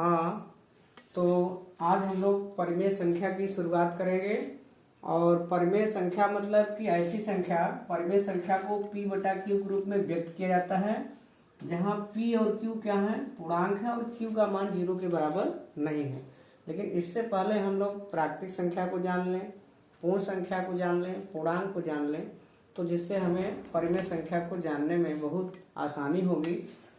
हाँ, तो आज हम लोग परिमेय संख्या की शुरुआत करेंगे। और परिमेय संख्या मतलब कि ऐसी संख्या, परिमेय संख्या को p बटा क्यू के रूप में व्यक्त किया जाता है जहाँ p और q क्या है, पूर्णांक है और q का मान 0 के बराबर नहीं है। लेकिन इससे पहले हम लोग प्राकृतिक संख्या को जान लें, पूर्ण संख्या को जान लें, पूर्णांक को जान लें, तो जिससे हमें परिमेय संख्या को जानने में बहुत आसानी होगी।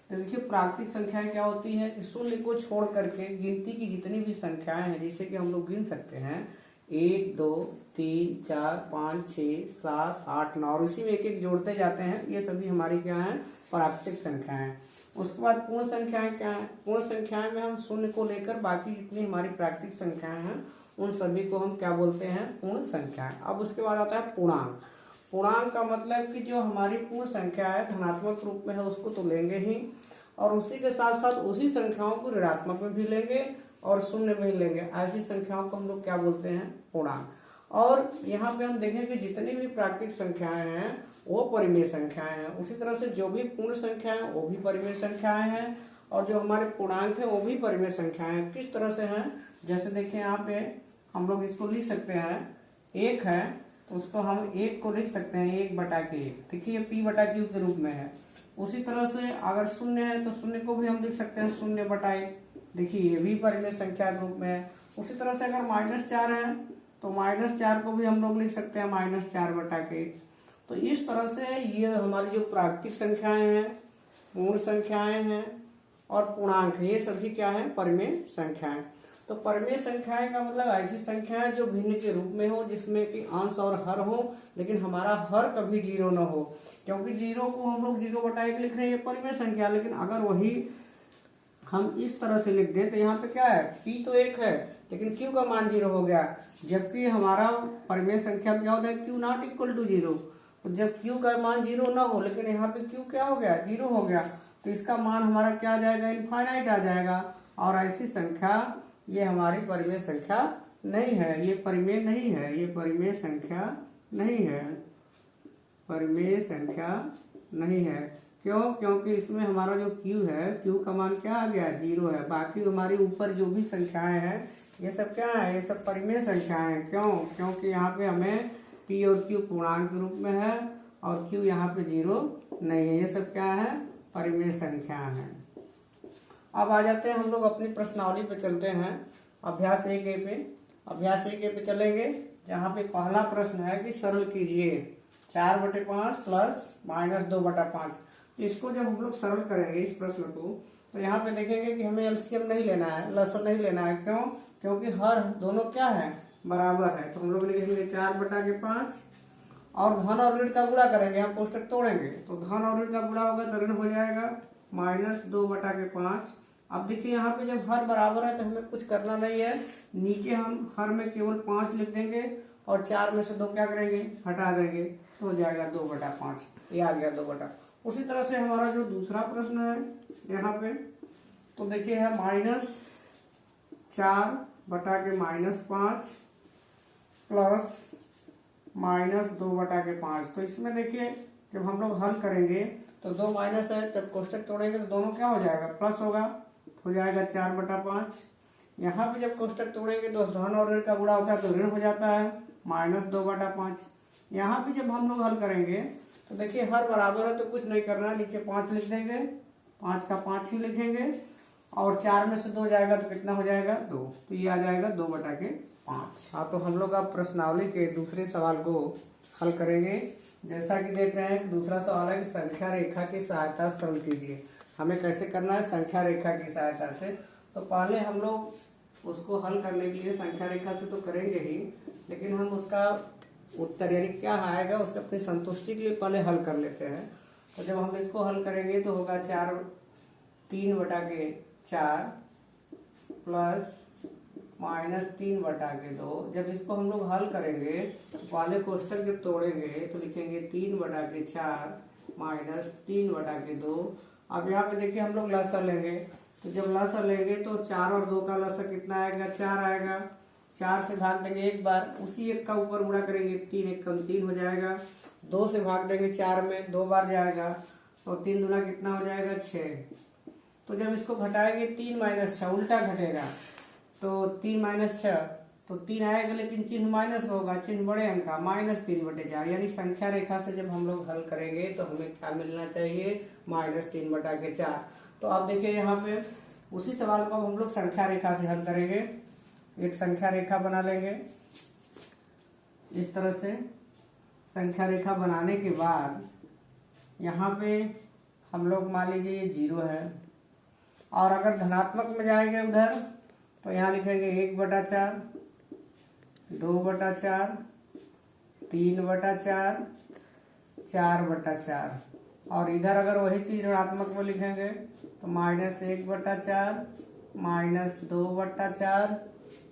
तो देखिए प्राकृतिक संख्याएं क्या होती है कि शून्य को छोड़ करके गिनती की जितनी भी संख्याएं हैं जिसे कि हम लोग गिन सकते हैं 1 2 3 4 5 6 7 8 9 और इसी में एक एक जोड़ते जाते हैं, ये सभी हमारी क्या है, प्राकृतिक संख्याएं। उसके बाद पूर्ण संख्याएं क्या है, पूर्ण संख्याएं में हम शून्य को लेकर बाकी जितनी हमारी प्राकृतिक संख्याएं हैं उन सभी को हम क्या बोलते हैं, पूर्ण संख्याएं। अब उसके बाद आता है पूर्णांक। पूर्णांक का मतलब कि जो हमारी पूर्ण संख्या है धनात्मक रूप में है उसको तो लेंगे ही, और उसी के साथ साथ उसी संख्याओं को ऋणात्मक में भी लेंगे और शून्य में ही लेंगे। ऐसी संख्याओं को हम लोग क्या बोलते हैं, पूर्णांक। और यहाँ पे हम देखें कि जितनी भी प्राकृतिक संख्याएं हैं वो परिमेय संख्याएं हैं, उसी तरह से जो भी पूर्ण संख्याएं हैं वो भी परिमेय संख्याएं हैं, और जो हमारे पूर्णांक है वो भी परिमेय संख्याएं हैं। किस तरह से हैं, जैसे देखिए यहाँ पे हम लोग इसको लिख सकते हैं, एक है तो उसको हम एक को लिख सकते हैं 1 बटा के 1, देखिए ये p बटा क्यू के रूप में है। उसी तरह से अगर शून्य है तो शून्य को भी हम लिख सकते हैं 0 बटा 1, देखिए ये भी परिमेय संख्या के रूप में है। उसी तरह से अगर -4 है तो -4 को भी हम लोग लिख सकते हैं -4 बटा के 1। तो इस तरह से ये हमारी जो प्राकृतिक संख्याएं हैं, पूर्ण संख्याएं हैं और पूर्णांक है, ये सभी क्या है, परिमेय संख्याएं। तो परिमेय संख्याएं का मतलब ऐसी संख्याएं जो भिन्न के रूप में हो, जिसमें कि अंश और हर हो, लेकिन हमारा हर कभी 0 न हो, क्योंकि 0 को हम लोग 0 बटा 1 लिख रहे हैं, ये परिमेय संख्या। लेकिन अगर वही हम इस तरह से लिख दें तो यहाँ पे क्या है, p तो 1 है लेकिन q का मान 0 हो गया, जबकि हमारा परिमेय संख्या क्या होता है, q नॉट इक्वल टू 0। तो जब q का मान 0 ना हो, लेकिन यहाँ पे q क्या हो गया, 0 हो गया, तो इसका मान हमारा क्या आ जाएगा, इनफाइनाइट आ जाएगा। और ऐसी संख्या ये हमारी परिमेय संख्या नहीं है, ये परिमेय नहीं है, ये परिमेय संख्या नहीं है, परिमेय संख्या नहीं है। क्यों, क्योंकि इसमें हमारा जो q है, q का मान क्या आ गया, 0 है। बाकी हमारी ऊपर जो भी संख्याएं हैं ये सब क्या है, ये सब परिमेय संख्याएं हैं। क्यों, क्योंकि यहाँ पे हमें p और q पूर्णांक के रूप में है और q यहाँ पे 0 नहीं है, ये सब क्या है, परिमेय संख्या है। अब आ जाते हैं हम लोग अपनी प्रश्नावली पे चलते हैं, अभ्यास 1A पे। अभ्यास 1A पे चलेंगे, जहाँ पे पहला प्रश्न है कि सरल कीजिए 4/5 प्लस -2/5। इसको जब हम लोग सरल करेंगे इस प्रश्न को, तो यहाँ पे देखेंगे कि हमें एलसीएम नहीं लेना है, लसन नहीं लेना है। क्यों, क्योंकि हर दोनों क्या है, बराबर है। तो हम लोग लिखेंगे 4/5 और धन और ऋण का गुणा करेंगे, हम कोष्टक तोड़ेंगे तो धन और ऋण का गुणा होगा तो ऋण हो जाएगा -2/5। अब देखिए यहाँ पे जब हर बराबर है तो हमें कुछ करना नहीं है, नीचे हम हर में केवल 5 लिख देंगे और 4 में से 2 क्या करेंगे, हटा देंगे, तो हो जाएगा 2/5, ये आ गया 2/। उसी तरह से हमारा जो दूसरा प्रश्न है यहाँ पे, तो देखिए है -4/5 प्लस -2/5। तो इसमें देखिए जब हम लोग हल करेंगे तो 2 माइनस है, जब कोष्टक तोड़ेंगे तो दोनों क्या हो जाएगा, प्लस होगा, हो जाएगा 4/5। यहाँ पे जब कोष्टक तोड़ेंगे तो धन और ऋण का गुणा होता है तो ऋण हो जाता है -2/5। यहाँ पे जब हम लोग हल करेंगे तो देखिए हर बराबर है तो कुछ नहीं करना, नीचे 5 लिख देंगे, 5 का 5 ही लिखेंगे और 4 में से 2 जाएगा तो कितना हो जाएगा, 2, तो ये आ जाएगा 2/5। हाँ, तो हम लोग अब प्रश्नावली के दूसरे सवाल को हल करेंगे। जैसा कि देख रहे हैं, दूसरा सवाल है कि संख्या रेखा की सहायता से सरल कीजिए। हमें कैसे करना है, संख्या रेखा की सहायता से। तो पहले हम लोग उसको हल करने के लिए संख्या रेखा से तो करेंगे ही, लेकिन हम उसका उत्तर यानी क्या आएगा उसका अपनी संतुष्टि के लिए पहले हल कर लेते हैं। तो जब हम इसको हल करेंगे तो होगा 3/4 प्लस -3/2। जब इसको हम लोग हल करेंगे तो पहले कोष्टक जब तोड़ेंगे तो लिखेंगे 3/4 -3/2। अब यहाँ पे देखिए हम लोग लसाअ लेंगे, तो जब लसाअ लेंगे तो 4 और 2 का लसाअ कितना आएगा, 4 आएगा। 4 से भाग देंगे एक बार, उसी एक का ऊपर गुणा करेंगे, 3 1 कम 3 हो जाएगा। 2 से भाग देंगे 4 में 2 बार जाएगा, और 3 दूना कितना हो जाएगा, 6। तो जब इसको घटाएंगे 3 माइनस 6 उल्टा घटेगा, तो 3 माइनस 6 तो 3 आएगा, लेकिन चिन्ह माइनस होगा, चिन्ह बड़े अंक का -3/4। यानी संख्या रेखा से जब हम लोग हल करेंगे तो हमें क्या मिलना चाहिए, -3/4। तो आप देखिए यहाँ पे उसी सवाल को हम लोग संख्या रेखा से हल करेंगे। एक संख्या रेखा बना लेंगे इस तरह से। संख्या रेखा बनाने के बाद यहाँ पे हम लोग मान लीजिए ये 0 है, और अगर धनात्मक में जाएंगे उधर तो यहाँ लिखेंगे 1/4, 2/4, 3/4, 4/4। और इधर अगर वही चीज ऋणात्मक में लिखेंगे तो -1/4, -2/4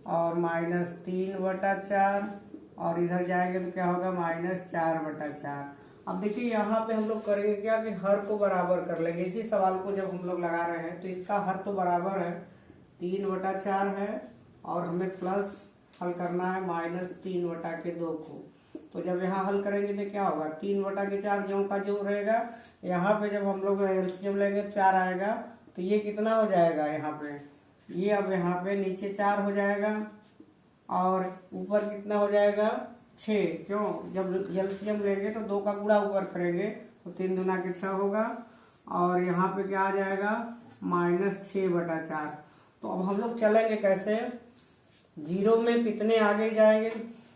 और -3/4, और इधर जाएंगे तो क्या होगा, -4/4। अब देखिए यहाँ पे हम लोग करेंगे क्या कि हर को बराबर कर लेंगे। इसी सवाल को जब हम लोग लगा रहे हैं तो इसका हर तो बराबर है, 3/4 है, और हमें प्लस हल करना है -3/2 को। तो जब यहाँ हल करेंगे तो क्या होगा, 3/4 ज्यों का ज्यों रहेगा। यहाँ पे जब हम लोग एलसीएम लेंगे 4 आएगा, तो ये कितना हो जाएगा यहाँ पे, ये अब यहाँ पे नीचे 4 हो जाएगा, और ऊपर कितना हो जाएगा, 6। क्यों, जब एलसीएम लेंगे तो 2 का गुणा ऊपर करेंगे तो 3 दूना के 6 होगा, और यहाँ पे क्या आ जाएगा, -6/4। तो अब हम लोग चलेंगे कैसे, 0 में कितने आगे जाएंगे,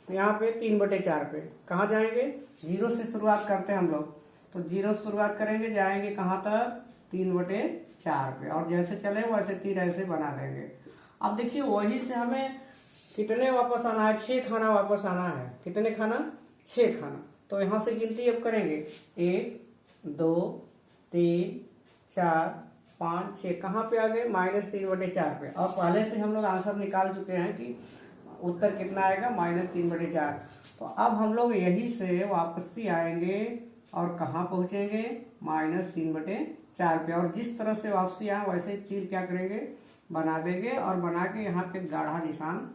यहाँ पे 3/4 पे कहाँ जाएंगे, 0 से शुरुआत करते हैं हम लोग। तो 0 से शुरुआत करेंगे, जाएंगे कहाँ तक, 3/4 पे, और जैसे चले वैसे तीर ऐसे बना देंगे। अब देखिए वही से हमें कितने वापस आना है, 6 खाना वापस आना है। कितने खाना, 6 खाना। तो यहाँ से गिनती अब करेंगे, 1 2 3 4 5 6, कहाँ पे आ गए, -3/4 पे। और पहले से हम लोग आंसर निकाल चुके हैं कि उत्तर कितना आएगा, -3/4। तो अब हम लोग यही से वापसी आएंगे और कहाँ पहुंचेंगे, -3/4 पे। और जिस तरह से वापसी आए वैसे तीर क्या करेंगे, बना देंगे, और बना के यहाँ पे गाढ़ा निशान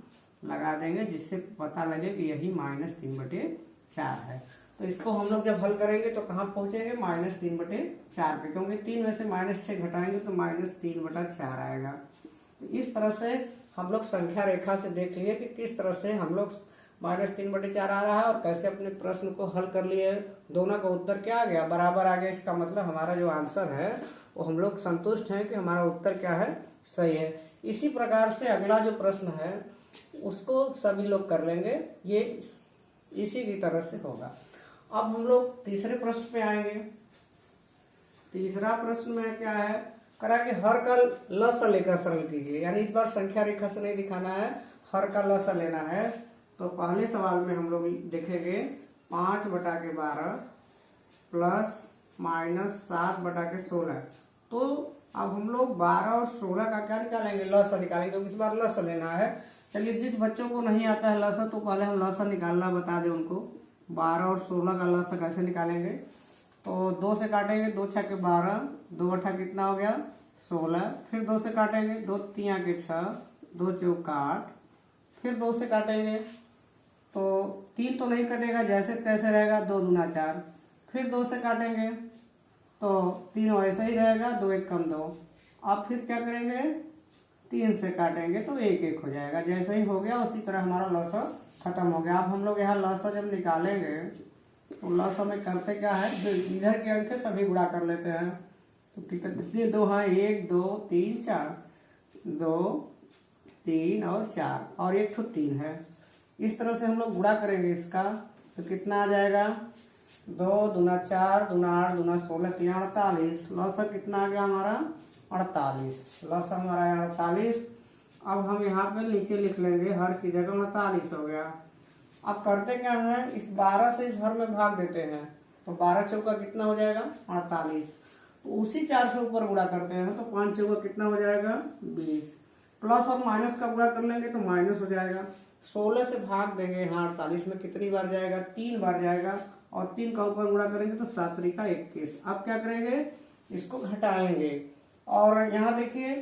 लगा देंगे, जिससे पता लगे कि यही -3/4 है। तो इसको हम लोग जब हल करेंगे तो कहाँ पहुंचेंगे, -3/4 पे, क्योंकि 3 में से -6 घटाएंगे तो -3/4 आएगा। तो इस तरह से हम लोग संख्या रेखा से देख लिए कि किस तरह से हम लोग -3/4 आ रहा है और कैसे अपने प्रश्न को हल कर लिए। दोनों का उत्तर क्या आ गया, बराबर आ गया। इसका मतलब हमारा जो आंसर है वो हम लोग संतुष्ट हैं कि हमारा उत्तर क्या है, सही है। इसी प्रकार से अगला जो प्रश्न है उसको सभी लोग कर लेंगे, ये इसी की तरह से होगा। अब हम लोग तीसरे प्रश्न पे आएंगे। तीसरा प्रश्न में क्या है, करा कि हर का लसा लेकर सरल कीजिए। यानी इस बार संख्या रेखा से नहीं दिखाना है, हर का लसा लेना है। तो पहले सवाल में हम लोग देखेंगे 5/12 प्लस -7/16। तो अब हम लोग 12 और 16 का क्या निकालेंगे, लसा निकालेंगे, तो इस बार लसा लेना है। चलिए, जिस बच्चों को नहीं आता है लसा तो पहले हम लसा निकालना बता दें उनको। 12 और 16 का लसा कैसे निकालेंगे, तो 2 से काटेंगे, 2 छक्के 12, 2 अट्ठा कितना हो गया 16, फिर 2 से काटेंगे, 2 तिया के 6, 2 चौका 8, फिर 2 से काटेंगे तो 3 तो नहीं कटेगा, जैसे तैसे रहेगा, 2 दूना 4, फिर 2 से काटेंगे तो 3 वैसे ही रहेगा, 2 1 कम 2। अब फिर क्या करेंगे, 3 से काटेंगे तो 1 1 हो जाएगा। जैसे ही हो गया उसी तरह हमारा लसा खत्म हो गया। अब हम लोग यहाँ लसा जब निकालेंगे तो लसा में करते क्या है, इधर के अंक सभी गुणा कर लेते हैं। तो कितने 2 हैं, 1 2 3 4, 2 3 और 4, और 1 तो 3 है। इस तरह से हम लोग गुणा करेंगे इसका, तो कितना आ जाएगा, 2 दूना 4 दूना 8 दूना 16 3 48। लसा कितना आ गया हमारा 48। लसा हमारा 48। अब हम यहाँ पे नीचे लिख लेंगे, हर की जगह 39 हो गया। अब करते क्या है, इस 12 से इस हर में भाग देते हैं, तो 12 चौका कितना हो जाएगा 48। तो उसी 4 से ऊपर गुणा करते हैं तो 5 चौका कितना हो जाएगा 20। प्लस और माइनस का गुणा कर लेंगे तो माइनस हो जाएगा। 16 से भाग देंगे यहाँ 48 में, कितनी बार जाएगा, 3 बार जाएगा, और 3 का ऊपर गुणा करेंगे तो 7 3 का 21। अब क्या करेंगे, इसको घटाएंगे, और यहाँ देखिए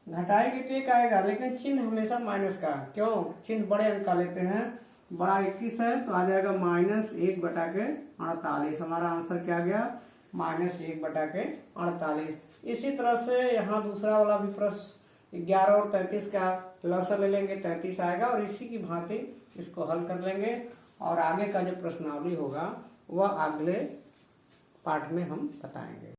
घटाएंगे तो 1 आएगा, लेकिन चिन्ह हमेशा माइनस का, क्यों, चिन्ह बड़े अंक का लेते हैं। बड़ा 21 है तो आ जाएगा -1/48। हमारा आंसर क्या गया, -1/48। इसी तरह से यहाँ दूसरा वाला भी प्रश्न 11 और 33 का लसन ले लेंगे, 33 आएगा और इसी की भांति इसको हल कर लेंगे और आगे का जो प्रश्नावली होगा वह अगले पाठ में हम बताएंगे।